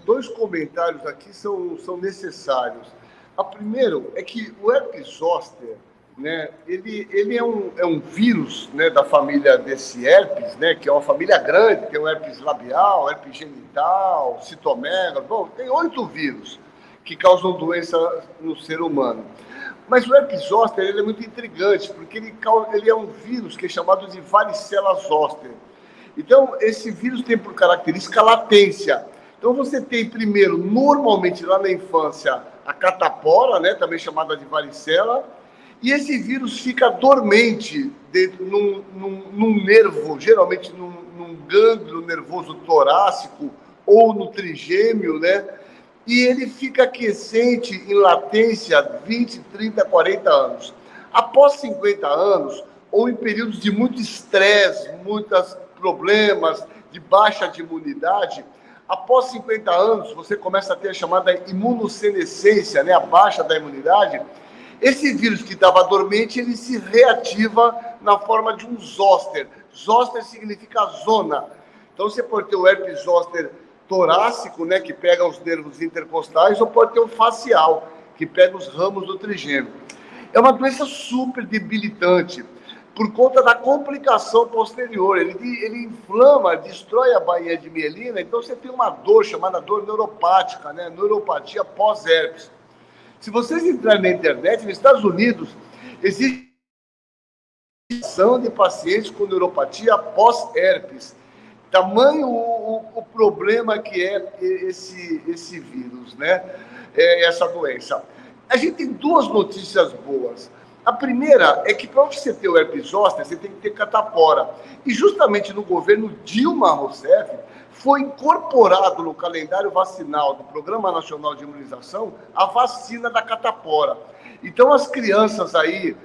dois comentários aqui são necessários. A primeiro é que o herpes zoster, né, ele é um vírus, né, da família desse herpes, né, que é uma família grande, tem o herpes labial, herpes genital, citomegalo, bom, tem 8 vírus que causam doença no ser humano. Mas o herpes zoster ele é muito intrigante, porque ele é um vírus que é chamado de varicela zoster. Então, esse vírus tem por característica a latência. Então, você tem primeiro, normalmente lá na infância, a catapora, né, também chamada de varicela, e esse vírus fica dormente num nervo, geralmente num gânglio nervoso torácico ou no trigêmeo, né? E ele fica quiescente em latência 20, 30, 40 anos. Após 50 anos, ou em períodos de muito estresse, muitos problemas, de baixa de imunidade, após 50 anos, você começa a ter a chamada imunossenescência, né? A baixa da imunidade. Esse vírus que estava dormente, ele se reativa na forma de um zoster. Zoster significa zona. Então, você pode ter o herpes zoster torácico, né, que pega os nervos intercostais, ou pode ter o facial, que pega os ramos do trigêmeo. É uma doença super debilitante, por conta da complicação posterior. Ele inflama, destrói a bainha de mielina, então você tem uma dor chamada dor neuropática, né, neuropatia pós-herpes. Se vocês entrarem na internet, nos Estados Unidos, existe de pacientes com neuropatia pós-herpes. Tamanho o problema que é esse vírus, né? Essa doença. A gente tem duas notícias boas. A primeira é que para você ter o herpes zoster, você tem que ter catapora. E justamente no governo Dilma Rousseff, foi incorporado no calendário vacinal do Programa Nacional de Imunização a vacina da catapora. Então, as crianças aí,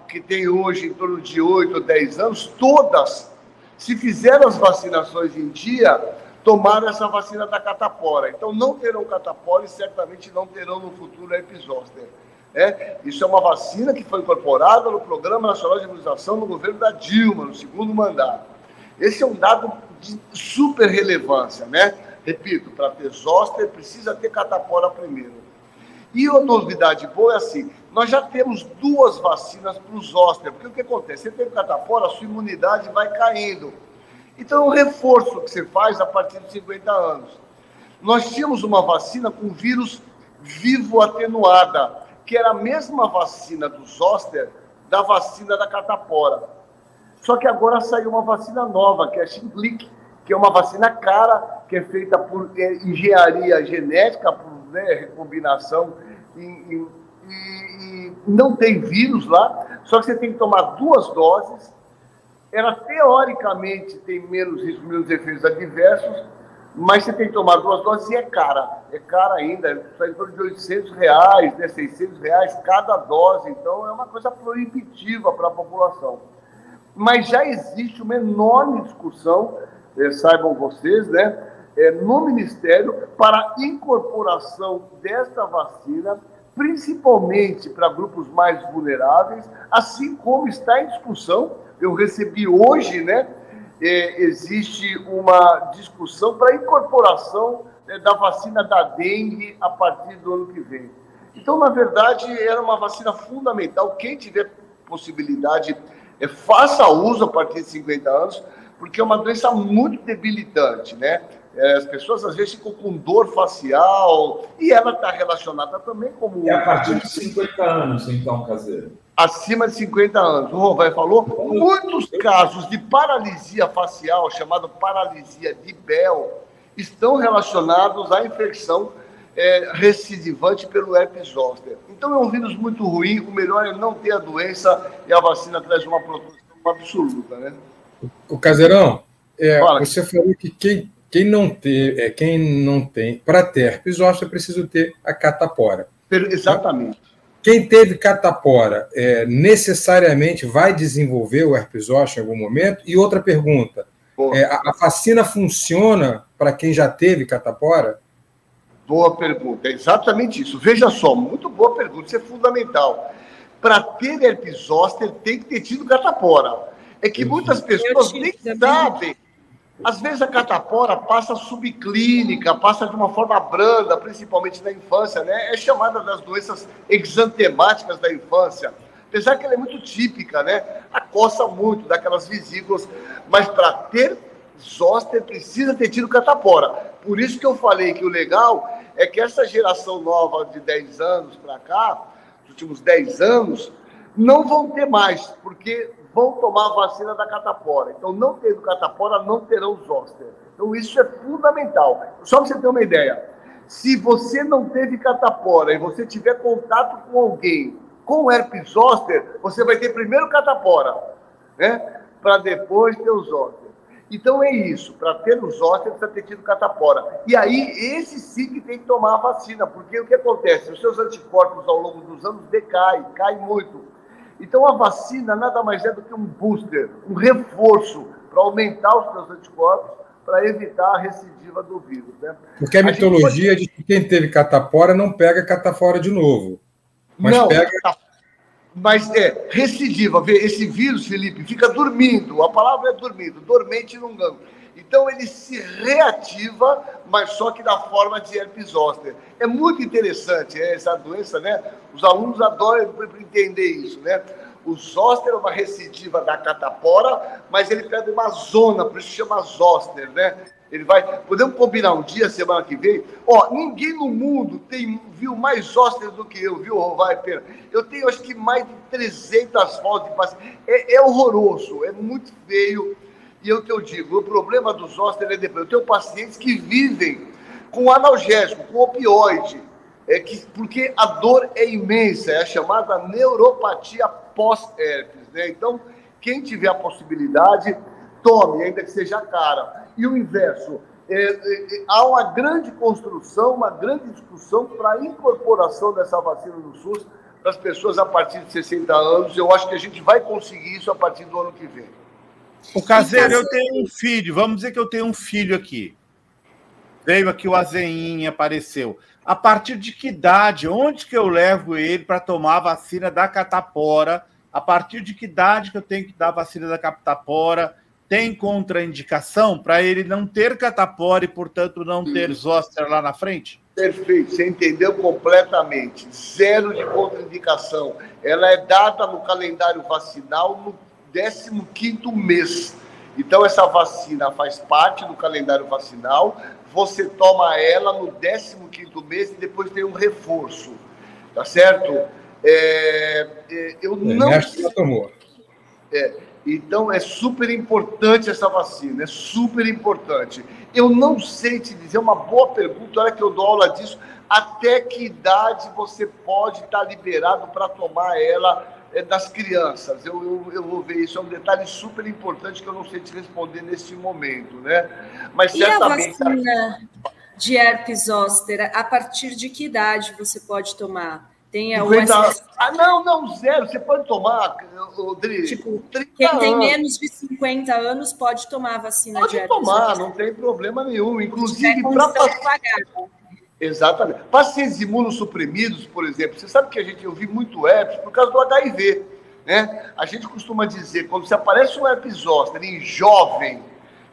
que têm hoje em torno de 8 ou 10 anos, todas, se fizeram as vacinações em dia, tomaram essa vacina da catapora. Então, não terão catapora e certamente não terão no futuro herpes zoster. Isso é uma vacina que foi incorporada no Programa Nacional de Imunização no governo da Dilma, no segundo mandato. Esse é um dado de super relevância, né? Repito, para ter zoster, precisa ter catapora primeiro. E a novidade boa é assim, nós já temos 2 vacinas para o zoster, porque o que acontece? Você tem catapora, a sua imunidade vai caindo. Então, é um reforço que você faz a partir de 50 anos. Nós tínhamos uma vacina com vírus vivo atenuada, que era a mesma vacina do zoster da vacina da catapora. Só que agora saiu uma vacina nova, que é a Shingrix, que é uma vacina cara, que é feita por engenharia genética, por, né, recombinação, e não tem vírus lá, só que você tem que tomar 2 doses. Ela, teoricamente, tem menos risco, menos efeitos adversos, mas você tem que tomar 2 doses e é cara ainda, está em torno de R$800, né, R$600 cada dose, então é uma coisa proibitiva para a população. Mas já existe uma enorme discussão, saibam vocês, né, no Ministério, para a incorporação desta vacina, principalmente para grupos mais vulneráveis, assim como está em discussão, eu recebi hoje, né, existe uma discussão para a incorporação da vacina da dengue a partir do ano que vem. Então, na verdade, era uma vacina fundamental. Quem tiver possibilidade, faça uso a partir de 50 anos, porque é uma doença muito debilitante, né? As pessoas, às vezes, ficam com dor facial, e ela está relacionada também como... É a partir de 50 anos, então, Caseiro? Acima de 50 anos. O Rovai falou, muitos casos de paralisia facial, chamada paralisia de Bell, estão relacionados à infecção recidivante pelo herpes zoster. Então, é um vírus muito ruim, o melhor é não ter a doença, e a vacina traz uma proteção absoluta, né? O Caseirão, você falou que quem não tem, para ter herpes zoster, é preciso ter a catapora. Exatamente. Quem teve catapora necessariamente vai desenvolver o herpes zoster em algum momento? E outra pergunta, a vacina funciona para quem já teve catapora? Boa pergunta, é exatamente isso. Veja só, muito boa pergunta, isso é fundamental. Para ter herpes zoster, tem que ter tido catapora. É que muitas pessoas nem sabem. Às vezes a catapora passa subclínica, passa de uma forma branda, principalmente na infância, né? É chamada das doenças exantemáticas da infância. Apesar que ela é muito típica, né? Acossa muito, dá aquelas vesículas. Mas para ter zoster, precisa ter tido catapora. Por isso que eu falei que o legal é que essa geração nova de 10 anos para cá, os últimos 10 anos, não vão ter mais, porque vão tomar a vacina da catapora. Então, não tendo catapora, não terão zoster. Então, isso é fundamental. Só para você ter uma ideia, se você não teve catapora e você tiver contato com alguém com herpes zoster, você vai ter primeiro catapora, né? Para depois ter o zoster. Então, é isso. Para ter o zoster, precisa ter tido catapora. E aí, esse sim que tem que tomar a vacina, porque o que acontece? Os seus anticorpos, ao longo dos anos, caem muito. Então, a vacina nada mais é do que um booster, um reforço para aumentar os seus anticorpos, para evitar a recidiva do vírus, né? Porque a mitologia diz que quem teve catapora não pega catapora de novo. Mas não, pega... Mas é recidiva. Esse vírus, Felipe, fica dormindo. A palavra é dormindo, dormente num gangue. Então, ele se reativa, mas só que na forma de herpes zoster. É muito interessante essa doença, né? Os alunos adoram entender isso, né? O zoster é uma recidiva da catapora, mas ele pega uma zona, por isso chama zoster, né? Ele vai... Podemos combinar um dia, semana que vem? Ó, ninguém no mundo viu mais zoster do que eu, viu, Rovai Pena? Eu tenho, acho que, mais de 300 fotos de pacientes. É horroroso, é muito feio. E é o que eu digo, o problema do zoster é depois. Eu tenho pacientes que vivem com analgésico, com opioide, porque a dor é imensa, é a chamada neuropatia pós-herpes, né? Então, quem tiver a possibilidade, tome, ainda que seja cara. E o inverso, há uma grande construção, uma grande discussão para a incorporação dessa vacina no SUS para as pessoas a partir de 60 anos. Eu acho que a gente vai conseguir isso a partir do ano que vem. O Caseiro, eu tenho um filho, vamos dizer que eu tenho um filho aqui. Veio aqui o azeinha, apareceu. A partir de que idade, onde que eu levo ele para tomar a vacina da catapora? A partir de que idade que eu tenho que dar a vacina da catapora? Tem contraindicação para ele não ter catapora e, portanto, não ter zoster lá na frente? Perfeito, você entendeu completamente. Zero de contraindicação. Ela é dada no calendário vacinal no 15º mês. Então, essa vacina faz parte do calendário vacinal. Você toma ela no 15º mês e depois tem um reforço. Tá certo? Eu não... Já tomou. Então, é super importante essa vacina, é super importante. Eu não sei te dizer, uma boa pergunta, olha que eu dou aula disso, até que idade você pode estar liberado para tomar ela das crianças. Eu vou ver isso, é um detalhe super importante que eu não sei te responder nesse momento, né? Mas certamente... E a vacina de herpes zoster, a partir de que idade você pode tomar? Tem a não, zero. Você pode tomar, Rodrigo. Tipo, quem tem menos de 50 anos pode tomar a vacina de herpes. Pode tomar, não tem problema nenhum. Inclusive, para exatamente. Pacientes imunossuprimidos, por exemplo, você sabe que eu vi muito herpes por causa do HIV, né? A gente costuma dizer, quando se aparece um herpes zoster em jovem,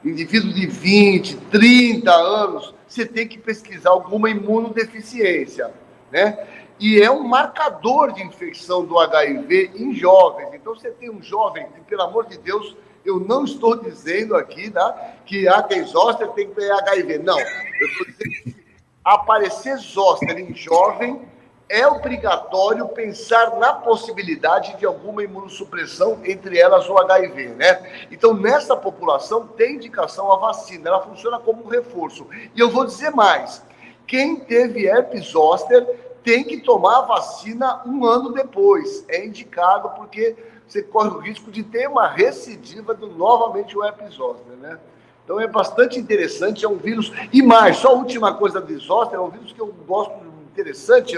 indivíduo de 20, 30 anos, você tem que pesquisar alguma imunodeficiência, né? E é um marcador de infecção do HIV em jovens. Então, você tem um jovem, e, pelo amor de Deus, eu não estou dizendo aqui, tá, que tem zoster, tem que ter HIV. Não, eu estou dizendo que aparecer zoster em jovem é obrigatório pensar na possibilidade de alguma imunossupressão, entre elas o HIV, né? Então, nessa população, tem indicação a vacina, ela funciona como um reforço. E eu vou dizer mais, quem teve herpes zoster tem que tomar a vacina 1 ano depois. É indicado porque você corre o risco de ter uma recidiva novamente o herpes zoster, né? Então é bastante interessante, é um vírus... E mais, só a última coisa do zoster, é um vírus que eu gosto interessante,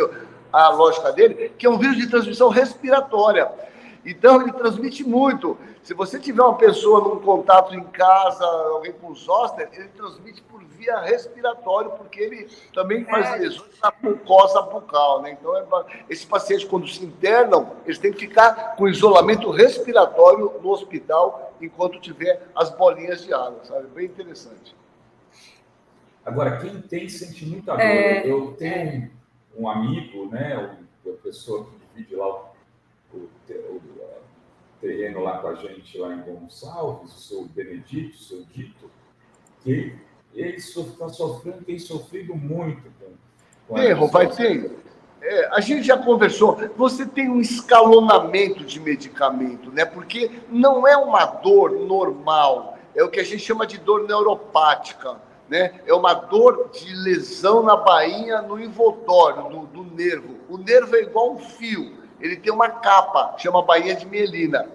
a lógica dele, que é um vírus de transmissão respiratória. Então, ele transmite muito. Se você tiver uma pessoa num contato em casa, alguém com zoster, ele transmite por via respiratória, porque ele também faz lesões na mucosa bucal, né? Então, esses pacientes, quando se internam, eles têm que ficar com isolamento respiratório no hospital enquanto tiver as bolinhas de água, sabe? Bem interessante. Agora, quem tem sente muita dor. Eu tenho um amigo, né, uma pessoa que divide lá o terreno lá com a gente, lá em Gonçalves, o seu Benedito, o seu Dito, que ele está sofrendo, tem sofrido muito com tem. A gente já conversou, você tem um escalonamento de medicamento, né? Porque não é uma dor normal, é o que a gente chama de dor neuropática, né? É uma dor de lesão na bainha, no envoltório, do nervo. O nervo é igual um fio, ele tem uma capa, chama bainha de mielina.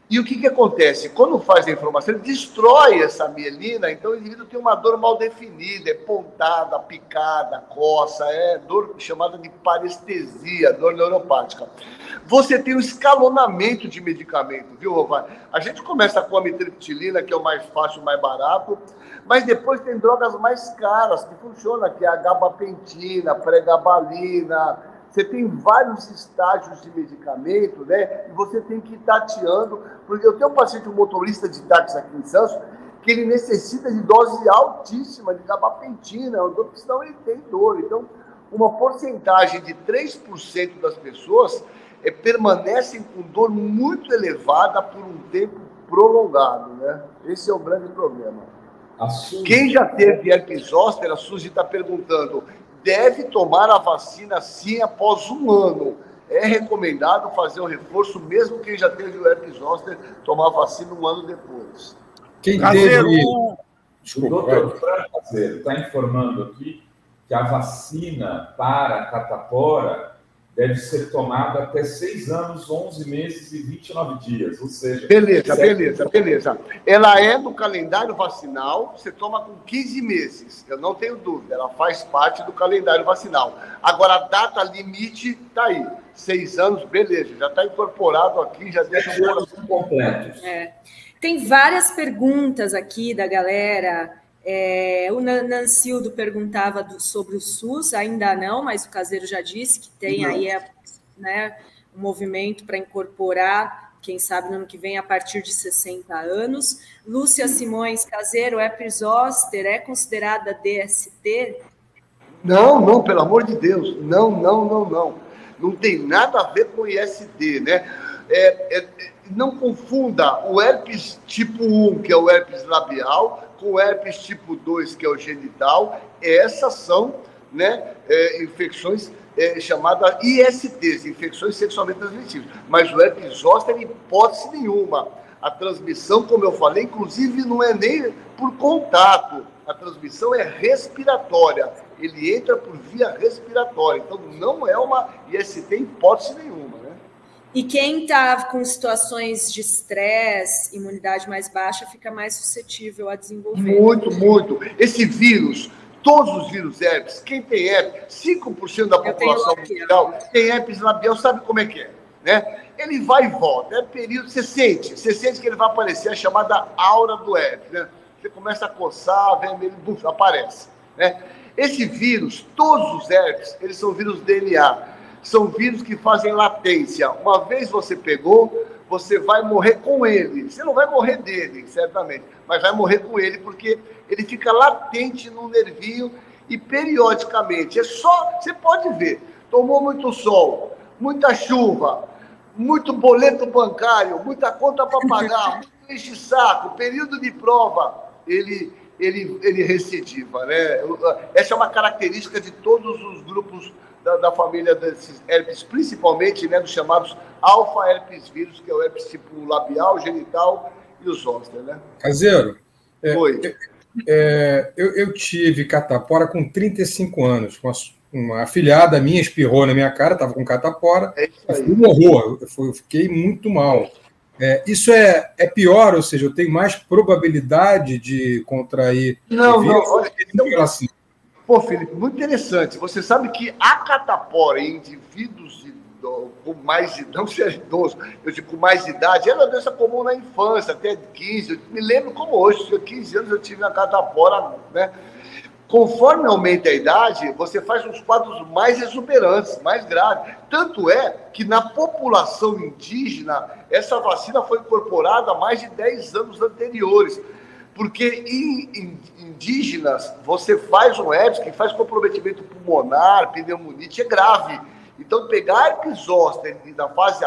E o que acontece? Quando faz a inflamação, ele destrói essa mielina, então o indivíduo tem uma dor mal definida, é pontada, picada, coça, é dor chamada de parestesia, dor neuropática. Você tem um escalonamento de medicamento, viu, Rovar? A gente começa com a amitriptilina, que é o mais fácil, o mais barato, mas depois tem drogas mais caras que funcionam, que é a gabapentina, a pregabalina. Você tem vários estágios de medicamento, né? E você tem que ir tateando, porque eu tenho um paciente, um motorista de táxi aqui em Santos, que ele necessita de dose altíssima de gabapentina, porque senão ele tem dor. Então, uma porcentagem de 3% das pessoas permanecem com dor muito elevada por um tempo prolongado, né? Esse é o grande problema. Quem já teve herpes zoster, a Suzy está perguntando, deve tomar a vacina sim após 1 ano. É recomendado fazer um reforço, mesmo quem já teve o herpes zoster, tomar a vacina 1 ano depois. Quem teve... Desculpa, o doutor Franco está informando aqui que a vacina para a catapora deve ser tomada até 6 anos, 11 meses e 29 dias, ou seja... Beleza. Ela é do calendário vacinal, você toma com 15 meses, eu não tenho dúvida, ela faz parte do calendário vacinal. Agora, a data limite está aí, 6 anos, beleza, já está incorporado aqui, já deixa o coração completo. Tem várias perguntas aqui da galera. O Nancildo perguntava sobre o SUS, ainda não, mas o Caseiro já disse que tem aí um movimento para incorporar, quem sabe no ano que vem, a partir de 60 anos. Lúcia Simões, Caseiro, herpes zoster é considerada DST? Não, pelo amor de Deus, não. Não tem nada a ver com IST, né? Não confunda o herpes tipo 1, que é o herpes labial, com o herpes tipo 2, que é o genital. Essas são, né, infecções chamadas ISTs, infecções sexualmente transmissíveis. Mas o herpes zoster, em hipótese nenhuma. A transmissão, como eu falei, inclusive não é nem por contato. A transmissão é respiratória. Ele entra por via respiratória. Então, não é uma IST em hipótese nenhuma, né? E quem está com situações de estresse, imunidade mais baixa, fica mais suscetível a desenvolver. Muito. Esse vírus, todos os vírus herpes, quem tem herpes, 5% da população mundial tem herpes labial, sabe como é que é, né? Ele vai e volta, período, você sente que ele vai aparecer, a chamada aura do herpes, né? Você começa a coçar, vermelho, aparece, né? Esse vírus, todos os herpes, eles são vírus DNA. São vírus que fazem latência. Uma vez você pegou, você vai morrer com ele. Você não vai morrer dele, certamente, mas vai morrer com ele, porque ele fica latente no nervinho e periodicamente. Você pode ver, tomou muito sol, muita chuva, muito boleto bancário, muita conta para pagar, muito enche-saco, período de prova, ele recidiva, né? Essa é uma característica de todos os grupos da família desses herpes, principalmente, né, dos chamados alfa-herpes vírus, que é o herpes tipo labial, genital e o zoster, né? Caseiro, eu tive catapora com 35 anos, com uma afilhada minha espirrou na minha cara, estava com catapora, foi um horror, eu fiquei muito mal. Isso é pior, ou seja, eu tenho mais probabilidade de contrair... Não, olha, Pô, Felipe, muito interessante. Você sabe que a catapora em indivíduos com mais, não ser idoso, eu digo com mais idade, era uma doença comum na infância, até 15, eu me lembro como hoje, eu 15 anos eu tive a catapora, né? Conforme aumenta a idade, você faz uns quadros mais exuberantes, mais graves. Tanto é que na população indígena, essa vacina foi incorporada há mais de 10 anos anteriores. Porque em indígenas, você faz um herpes que faz comprometimento pulmonar, pneumonite, é grave. Então, pegar herpes zoster na fase...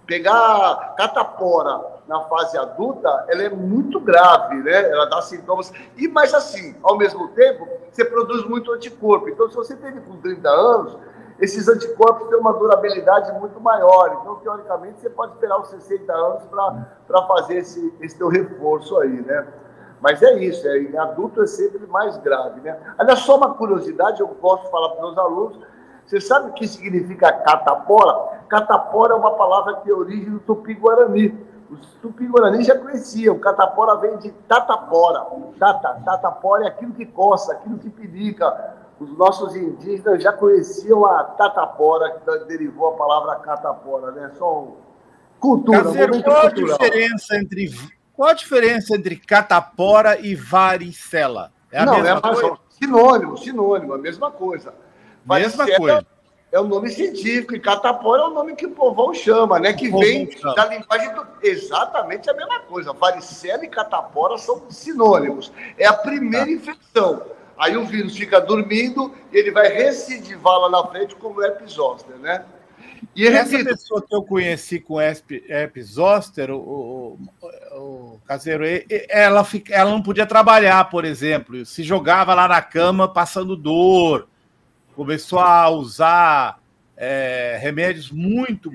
Pegar catapora na fase adulta, ela é muito grave, né? Ela dá sintomas. Mas assim, ao mesmo tempo, você produz muito anticorpo. Então, se você teve com 30 anos, esses anticorpos têm uma durabilidade muito maior. Então, teoricamente, você pode esperar os 60 anos para fazer esse teu reforço aí, né? Mas é isso, em adulto é sempre mais grave, né? Olha só uma curiosidade, eu gosto de falar para os meus alunos. Você sabe o que significa catapora? Catapora é uma palavra que tem origem do Tupi-Guarani. Os Tupi-Guarani já conheciam. Catapora vem de tatapora. Tatapora é aquilo que coça, aquilo que pinica. Os nossos indígenas já conheciam a tatapora, que derivou a palavra catapora, né? Só cultura. Caseiro, qual a diferença entre catapora e varicela? É a mesma coisa? Sinônimo, a mesma coisa. Mesma coisa. É o nome científico, e catapora é o nome que o povão chama, né? Que vem da linguagem do... Exatamente a mesma coisa. Varicela e catapora são sinônimos. É a primeira infecção. Aí o vírus fica dormindo e ele vai recidivar lá na frente como herpes zoster, né? E essa pessoa que eu conheci com herpes zoster, o Caseiro, ela não podia trabalhar, por exemplo. Se jogava lá na cama passando dor. Começou a usar remédios muito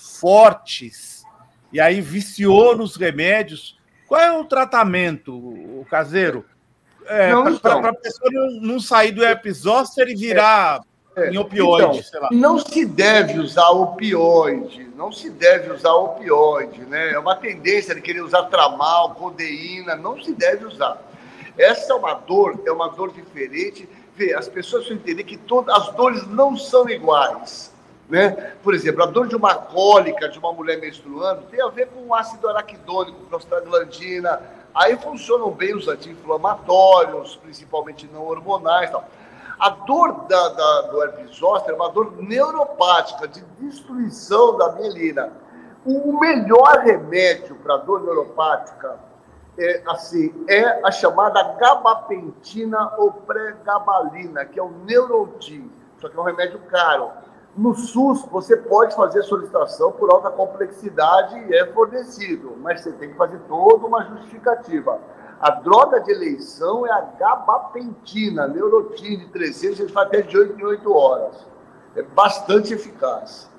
fortes, e aí viciou nos remédios. Qual é o tratamento, o Caseiro? Para a pessoa não sair do herpes zoster e virar em opioide, sei lá. Não se deve usar opioide, né? É uma tendência de querer usar tramal, codeína, não se deve usar. Essa é uma dor diferente. As pessoas precisam entender que as dores não são iguais, né? Por exemplo, a dor de uma cólica de uma mulher menstruando tem a ver com ácido araquidônico, prostaglandina. Aí funcionam bem os anti-inflamatórios, principalmente não hormonais, tal. A dor do herpes zoster é uma dor neuropática, de destruição da mielina. O melhor remédio para dor neuropática é a chamada gabapentina ou pregabalina, que é o Neurontin, só que é um remédio caro. No SUS, você pode fazer solicitação por alta complexidade e é fornecido, mas você tem que fazer toda uma justificativa. A droga de eleição é a gabapentina, Neurontin, de 300, a gente faz até de 8 em 8 horas. É bastante eficaz.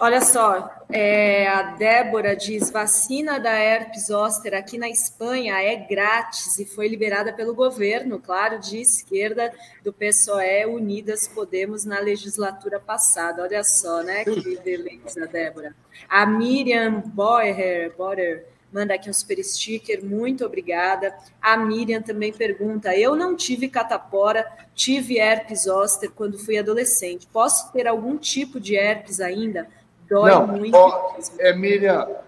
Olha só, a Débora diz, vacina da herpes zoster aqui na Espanha é grátis e foi liberada pelo governo, claro, de esquerda, do PSOE, Unidas Podemos, na legislatura passada. Olha só, né? Que beleza, Débora. A Miriam Boyer manda aqui um super sticker, muito obrigada. A Miriam também pergunta, eu não tive catapora, tive herpes zoster quando fui adolescente. Posso ter algum tipo de herpes ainda? Dói muito.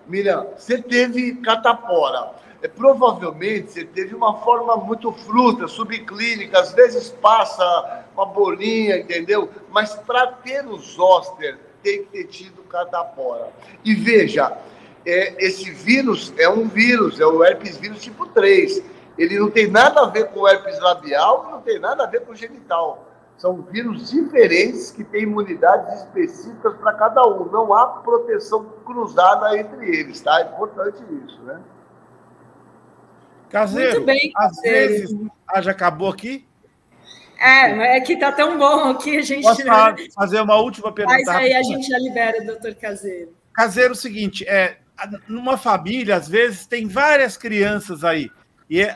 Miriam, você teve catapora. Provavelmente você teve uma forma muito fruta, subclínica, às vezes passa uma bolinha, entendeu? Mas para ter o zoster, tem que ter tido catapora. E veja, esse vírus é um vírus, é o herpes vírus tipo 3. Ele não tem nada a ver com o herpes labial, não tem nada a ver com o genital. São vírus diferentes que têm imunidades específicas para cada um. Não há proteção cruzada entre eles, tá? É importante isso, né? Caseiro, muito bem, às vezes... já acabou aqui? É que tá tão bom aqui, a gente... Posso fazer uma última pergunta? Mas aí a gente já libera o doutor Caseiro. Caseiro, é o seguinte, numa família, às vezes, tem várias crianças aí, e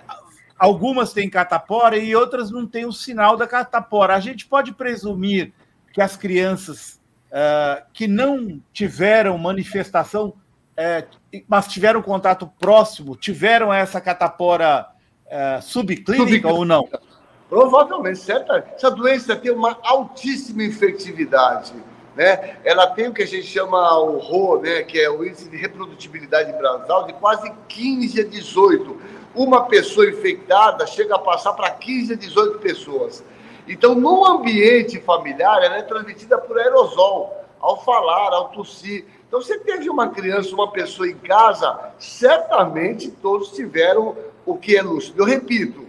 algumas têm catapora e outras não têm o sinal da catapora. A gente pode presumir que as crianças que não tiveram manifestação, mas tiveram contato próximo, tiveram essa catapora subclínica ou não? Provavelmente, certo? Essa doença tem uma altíssima infectividade, né? Ela tem o que a gente chama o RO, né? Que é o índice de reprodutibilidade basal, de quase 15 a 18. Uma pessoa infectada chega a passar para 15 a 18 pessoas. Então, no ambiente familiar, ela é transmitida por aerosol, ao falar, ao tossir. Então, você teve uma criança, uma pessoa em casa, certamente todos tiveram o que é lúcido. Eu repito,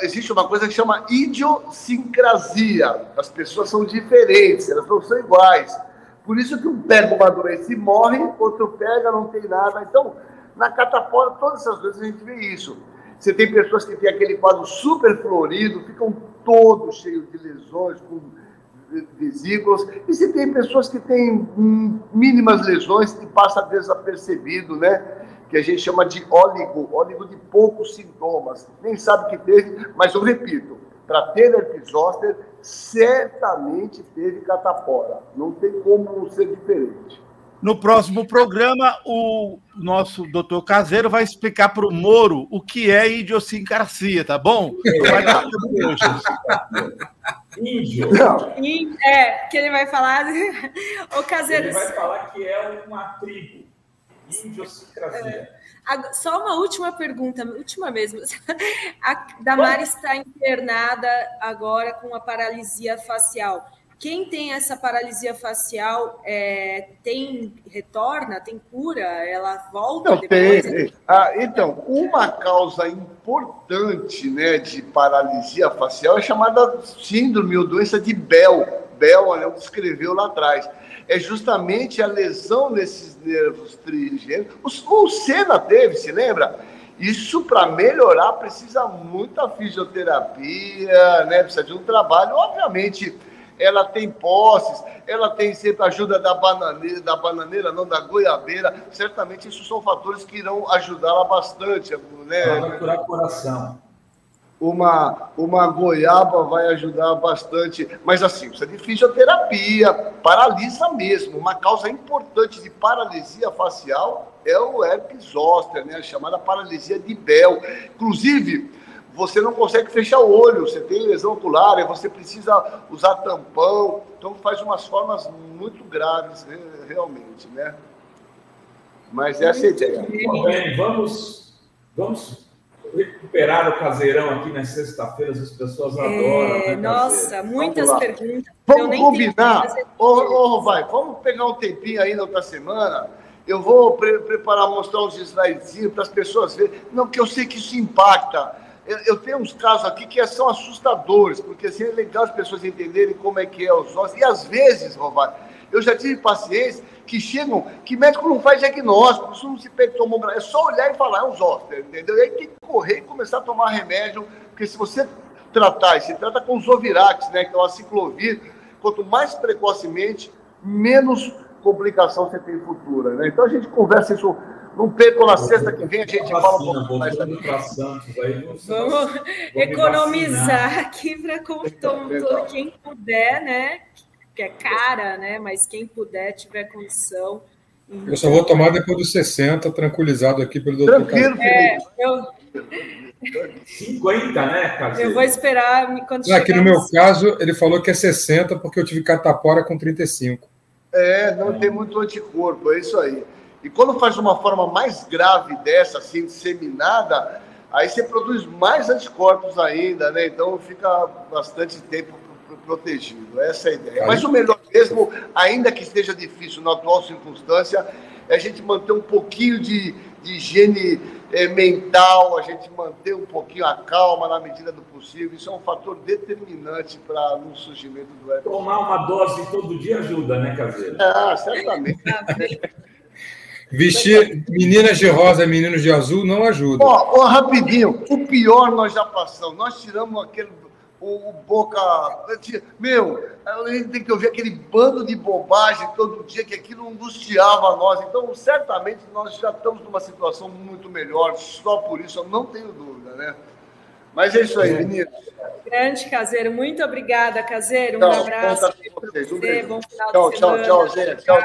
existe uma coisa que chama idiosincrasia. As pessoas são diferentes, elas não são iguais. Por isso que um pega uma doença e morre, outro pega, não tem nada. Então, na catapora, todas essas vezes a gente vê isso. Você tem pessoas que têm aquele quadro super florido, ficam todos cheios de lesões, com vesículas, e você tem pessoas que têm mínimas lesões que passa desapercebido, né? Que a gente chama de óligo de poucos sintomas. Nem sabe que teve, mas eu repito, para ter herpes zoster, certamente teve catapora. Não tem como ser diferente. No próximo programa, o nosso doutor Caseiro vai explicar para o Moro o que é idiosincrasia, tá bom? Vai dar tudo hoje. Índio. Que ele vai falar. O Caseiro. Ele vai falar que é uma tribo. Idiosincrasia. Só uma última pergunta, última mesmo. A Damares está internada agora com a paralisia facial. Quem tem essa paralisia facial retorna, tem cura? Ela volta não, depois? Tem. Então, uma causa importante, né, de paralisia facial é chamada síndrome ou doença de Bell. Bell, olha, descreveu lá atrás. É justamente a lesão nesses nervos trigêmeos. O Senna teve, se lembra? Isso, para melhorar, precisa muita fisioterapia, né? Precisa de um trabalho, obviamente. Ela tem posses, ela tem sempre a ajuda da bananeira, não da goiabeira. Certamente isso são fatores que irão ajudá-la bastante. Né? Ela vai curar o coração. Uma goiaba vai ajudar bastante. Mas assim, precisa de fisioterapia, paralisa mesmo. Uma causa importante de paralisia facial é o herpes zoster, né? A chamada paralisia de Bell. Inclusive, você não consegue fechar o olho, você tem lesão ocular, e você precisa usar tampão, então faz umas formas muito graves, realmente, né? Mas essa é a ideia. Bem, vamos recuperar o Caseirão aqui nas sextas-feiras, as pessoas adoram, né, nossa, muitas perguntas. Vamos combinar? Vai, vamos pegar um tempinho aí na outra semana. Eu vou preparar, mostrar uns slidezinhos para as pessoas verem. Não, porque eu sei que isso impacta. Eu tenho uns casos aqui que são assustadores, porque assim, é legal as pessoas entenderem como é que é os ossos. E às vezes, Rovário, eu já tive pacientes que chegam, que médico não faz diagnóstico, isso não se pede tomografia, é só olhar e falar, é um zoster, entendeu? E aí tem que correr e começar a tomar remédio, porque se você tratar, se trata com Zovirax, né, que é o aciclovir, quanto mais precocemente, menos complicação você tem futura, né? Então a gente conversa isso. Não percam na sexta que vem, a gente fala um pouco mais. Vamos economizar aqui para quem puder, né? Que é cara, né? Mas quem puder, tiver condição. Eu só vou tomar depois dos 60, tranquilizado aqui pelo doutor. Tranquilo, Felipe. 50, né, Caseiro? Eu vou esperar quando chegar. Aqui no meu caso, ele falou que é 60, porque eu tive catapora com 35. Não tem muito anticorpo, é isso aí. E quando faz uma forma mais grave dessa, assim, disseminada, aí você produz mais anticorpos ainda, né? Então fica bastante tempo protegido. Essa é a ideia. Mas o melhor mesmo, ainda que esteja difícil na atual circunstância, é a gente manter um pouquinho de higiene mental, a gente manter um pouquinho a calma na medida do possível. Isso é um fator determinante para o surgimento do herpes. Tomar uma dose todo dia ajuda, né, Caseiro? Certamente. Vestir meninas de rosa e meninos de azul não ajuda. Rapidinho, o pior nós já passamos. Nós tiramos o boca... a gente tem que ouvir aquele bando de bobagem todo dia, que aquilo angustiava nós. Então, certamente, nós já estamos numa situação muito melhor. Só por isso, eu não tenho dúvida, né? Mas é isso aí, meninos. Grande, Caseiro. Muito obrigada, Caseiro. Um abraço. Bom Bom final de semana. Tchau, Zé. Tchau.